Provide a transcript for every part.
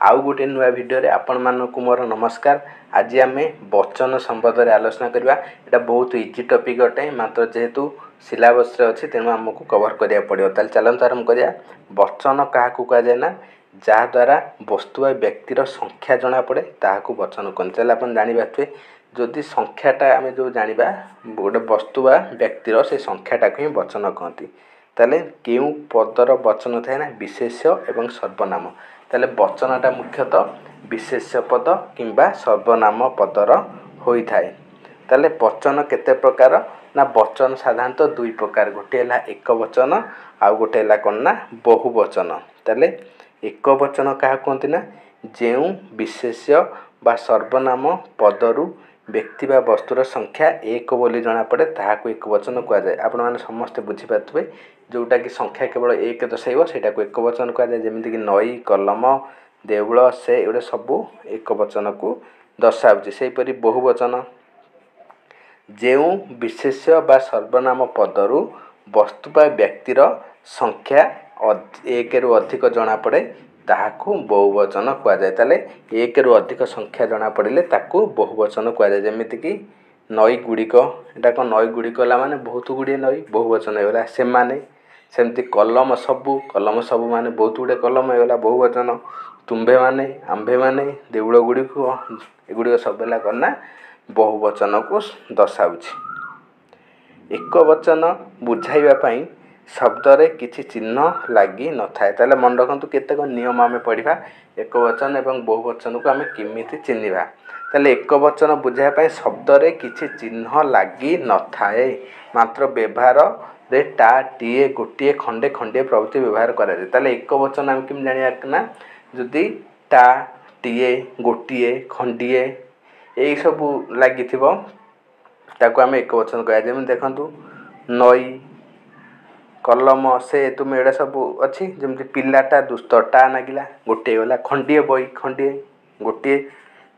आउ गोटे नुआ भिडियो आपण मानक मोर नमस्कार। आज आम वचन संबंध में आलोचना करवा। एटा बहुत इजी टॉपिक अटे, मात्र जेहेतु सिलेबस रे अछि तेणु हमको कवर करिया पड़ियो। ताल चलंत आरंभ करिया। वचन काहाकू कहा जाय ना, जहा द्वारा वस्तु आ व्यक्तिर संख्या जना पड़े ताहाकू वचन कहते। ताल आपण जानि बाथवे जदि संख्याटा आम जो जानिबा गोटे वस्तु आ व्यक्तिर से संख्याटा को ही वचन कहती। ताले केउ पदर वचन थाए ना, विशेष्य एवं सर्वनाम। ताले वचनटा मुख्यतः विशेष्य पद किंबा सर्वनाम पदर होई थाए। ताले वचन केते प्रकार ना, वचन साधारणतः दुई प्रकार, गोटे है एक वचन आउ गोटे है कौन ना बहुवचन। ताले एक वचन क्या कहते ना, जेउ विशेष्य बा सर्वनाम पदरु व्यक्ति बा वस्तुर संख्या एक बोली जना पड़े ताहाकू एक वचन कहा जाए। आपण माने समस्ते बुझी पाथुबे जोटा कि संख्या केवल एक दर्शाइबो सेटा को एक वचन कहा जाए। जेमिति कि नई, कलम, देउळ, से एडे सबू एक वचन को दर्शाउछि। सेहि परि बहुवचन जेउ विशेष्य बा सर्वनाम पदरु वस्तु बा व्यक्तिर संख्या एक रु अधिक जना पड़े ताहाकू बहुवचन कहा जाए। ताले एक रु अधिक संख्या जना पड़िले ताकू बहुवचन कहा जाए। जेमिति कि नई गुड़िक, एटा को नई गुड़िक ला माने बहुत गुड़िए नई, बहुवचन होगा से माने। सेमती कलम सबू माने बहुत गुड़े कलम होगा बहुवचन। तुम्भे माने, आंभे माने, देउळ गुड़िक एगुड़िक सब है करना बहुवचन को दर्शाउछि। एक वचन बुझाइबा पई शब्द रे किछि चिन्ह लागी न थाए। ताले मन रखंतु केतेक नियम आमे पढ़िबा एक वचन एवं बहुवचन को आमे किमिति चिन्हिबा। ताले एक वचन बुझाइबा पई शब्द रे किछि चिन्ह लागी न थाए, मात्र व्यवहार रे टा, टीए, गोटिए, खंडे खंडे प्रभृति व्यवहार करा जाय। ताले एक वचन आमे किम जानिया ना, जदि टा, टीए, गोटिए, खंडीए एई सब लागी थिबो ताको आमे एक वचन कहया। जेमि देखंतु नई, कलम, से, तुम एडा सब अच्छी। जमती पिलाटा दुष्ट, टा नागिला गोटे गला। खंडीए बई, खंडीए, गोटे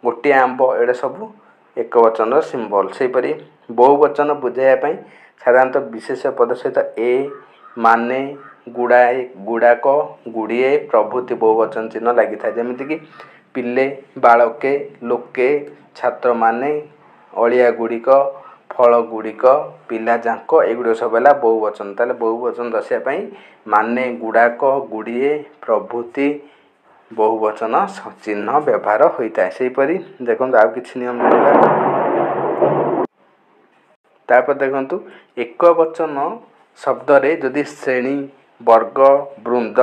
गोटे आंब, एडा सब एक वचन सिंबल। से परि बहुवचन बुझाइबा पई साधारणतः विशेष पद सहित ए, माने, गुड़ाए, गुड़ाक, गुड़िए प्रभृति बहुवचन चिन्ह लगी था। जेमिति कि पिले, बालके, लोके, छात्र माने, अलिया गुड़िक, फल गुड़िक, पिला जाक एगुड़ सब है बहुवचन। ताले बहुवचन दर्शाइबा पई माने, गुड़ाक, गुड़िए प्रभृति बहुवचन चिन्ह व्यवहार होता है। से परि देखंतु आउ किछि नियम जानिबा। तापर देखंतु एक वचन शब्द रे जदि श्रेणी, वर्ग, वृंद,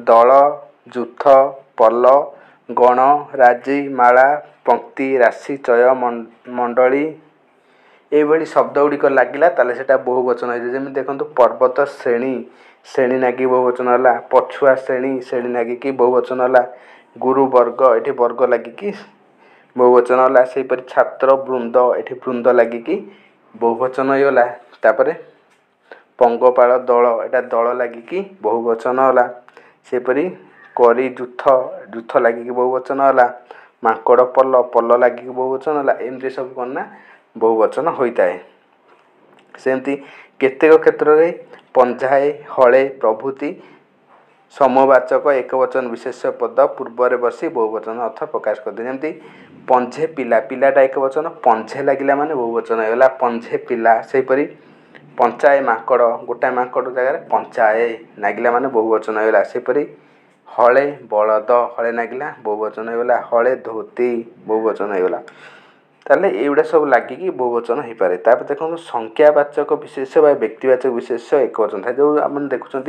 दल, जुथ, पल, गण, राजी, माला, पंक्ति, राशि, चय, मंडली एभली शब्द गुड़िक लगिला ताले सेटा बहुवचन है। जेमि देखंतु पर्वत श्रेणी, श्रेणी नागी बहुवचन होला। पछुआ श्रेणी, श्रेणी नागी की बहुवचन होला। गुरु वर्ग, एठी वर्ग लागी की बहुवचन होला। से परि छात्र वृंद, एठी वृंद लागी की बहुवचन होला। तापरे पंगपाल दल, एटा दल लागी की बहुवचन होला। से परि करी जुथ, जुथ लागी की बहुवचन होला। मांकड़ पल, पल लागी की बहुवचन होला। एमती सब करना बहुवचन होता है। सेमती केतेक क्षेत्र रे पंझाए, हले प्रभृति समवाचक एक वचन विशेष पद पूर्व रे बसी बहुवचन अर्थ प्रकाश करते। जेमती पंझे पिला, पिलाटा एक वचन, पंझे लागिला माने बहुवचन होगा पंझे पिला। से परि पंचाए मांकड़, गोटाए मांकड़ जगह पंचाए नागिला माने बहुवचन होगा। से परि हले बलद, हले नागिला बहुवचन होगा। हले धोती बहुवचन होगा। ताले एगुड़ा सब लागिकी बहुवचन हो पारे। तापर देखो संख्यावाचक विशेष बा व्यक्तिवाचक विशेष एक वचन था। जो आप देखुं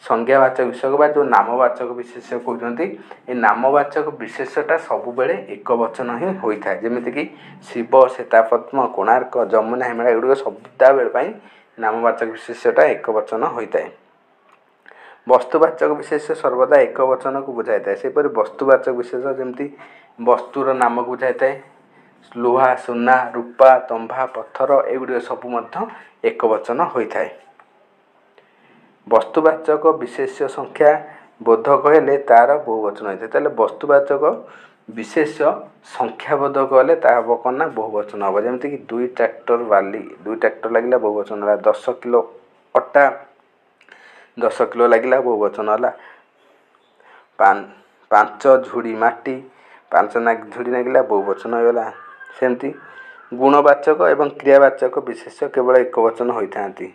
संज्ञावाचक विशेष बा जो नामवाचक विशेष कहते, ये नामवाचक विशेषटा सब बेले एक वचन ही होता है। जमीती कि शिव, श्वेतापद्म, कोणार्क, जमुना, हिमालय एगुड़ सबदा बेल नामवाचक विशेषटा एक वचन होता है। वस्तुवाचक विशेष सर्वदा एक वचन को बुझाई था। से परि वस्तुवाचक विशेष जमती वस्तुर नाम को बुझाई था। लुहा, सुना, रूपा, तंभा, पत्थर एगुड़ सब एक वचन होता है। वस्तुवाचक विशेष संख्या बोधक हेले तार बहुवचन होता है। ताले वस्तुवाचक विशेष संख्याबोधक हेले ता हम कौन ना बहुवचन हम। जमीती कि 2 ट्रैक्टर बाली, 2 ट्रैक्टर लगे बहुवचन है। 10 किलो अटा, 10 किलो लगे बहुवचन है। ପାଞ୍ଚ ଝୁଡ଼ି ମାଟି, ପାଞ୍ଚ ଝୁଡ଼ି ନାଗିଲା ବହୁବଚନ ହୋଇଗଲା। ସେମିତି ଗୁଣବାଚକ ଏବଂ କ୍ରିୟାବାଚକ ବିଶେଷ କେବଳ ଏକବଚନ ହୋଇଥାନ୍ତି।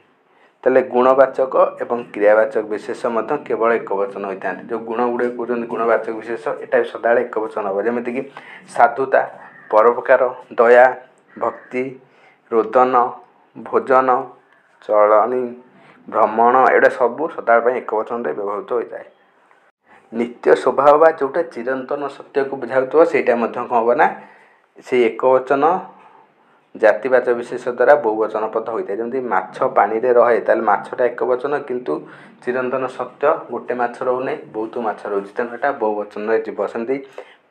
ତାହେଲେ ଗୁଣବାଚକ ଏବଂ କ୍ରିୟାବାଚକ ବିଶେଷ ମଧ୍ୟ କେବଳ ଏକବଚନ ହୋଇଥାନ୍ତି। ଯେଉଁ ଗୁଣ ଗୁଡ଼ିକ କହୁଛନ୍ତି ଗୁଣବାଚକ ବିଶେଷ, ଏଟା ବି ସଦାବେଳେ ଏକବଚନ ହେବ। ଯେମିତିକି ସାଧୁତା, ପରୋପକାର, ଦୟା, ଭକ୍ତି, ରୋଦନ, ଭୋଜନ, ଚଳଣି, ଭ୍ରମଣ, ଏଗୁଡ଼ା ସବୁ ସଦାବେଳେ ପାଇଁ ଏକବଚନରେ ବ୍ୟବହୃତ ହୋଇଥାଏ। ନିତ୍ୟ ସ୍ୱଭାବ ବା ଯେଉଁଟା ଚିରନ୍ତନ ସତ୍ୟକୁ ବୁଝାଉଥିବ ସେଇଟା ମଧ୍ୟ କ'ଣ ହେବ ନା ସେଇ ଏକବଚନ ଜାତିବାଚକ ବିଶେଷ ଦ୍ୱାରା ବହୁବଚନ ପଦ ହୋଇଥାଏ। ଯେମିତି ମାଛ ପାଣିରେ ରହେ, ତାହେଲେ ମାଛଟା ଏକବଚନ, କିନ୍ତୁ ଚିରନ୍ତନ ସତ୍ୟ ଗୋଟେ ମାଛ ରହୁନି, ବହୁତ ମାଛ ରହୁଛି, ତେଣୁ ଏଟା ବହୁବଚନରେ ଯିବ। ସେମିତି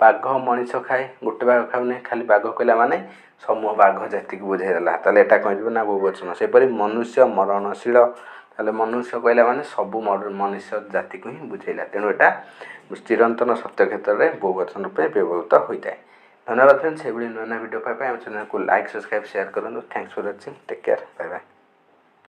ବାଘ ମଣିଷ ଖାଏ, ଗୋଟେ ବାଘ ଖାଉନି, ଖାଲି ବାଘ କହିଲା ମାନେ ସମୂହ ବାଘ ଜାତିକୁ ବୁଝାଇଦେଲା, ତାହେଲେ ଏଟା କ'ଣ ଯିବ ନା ବହୁବଚନ। ସେହିପରି ମନୁଷ୍ୟ ମରଣଶୀଳ, ତାହେଲେ ମନୁଷ୍ୟ କହିଲା ମାନେ ସବୁ ମନୁଷ୍ୟ ଜାତିକୁ ହିଁ ବୁଝେଇଲା, ତେଣୁ ଏଟା ଚିରନ୍ତନ ସତ୍ୟ କ୍ଷେତ୍ରରେ ବହୁବଚନ ରୂପେ ବ୍ୟବହୃତ ହୋଇଥାଏ। ଧନ୍ୟବାଦ ଫ୍ରେଣ୍ଡସ୍। ସେଭଳି ନୂଆ ନୂଆ ଭିଡ଼ିଓ ପାଇବା ପାଇଁ ଆମ ଚ୍ୟାନେଲକୁ ଲାଇକ୍, ସବସ୍କ୍ରାଇବ୍, ସେୟାର କରନ୍ତୁ। Thanks for watching. Take care. Bye bye.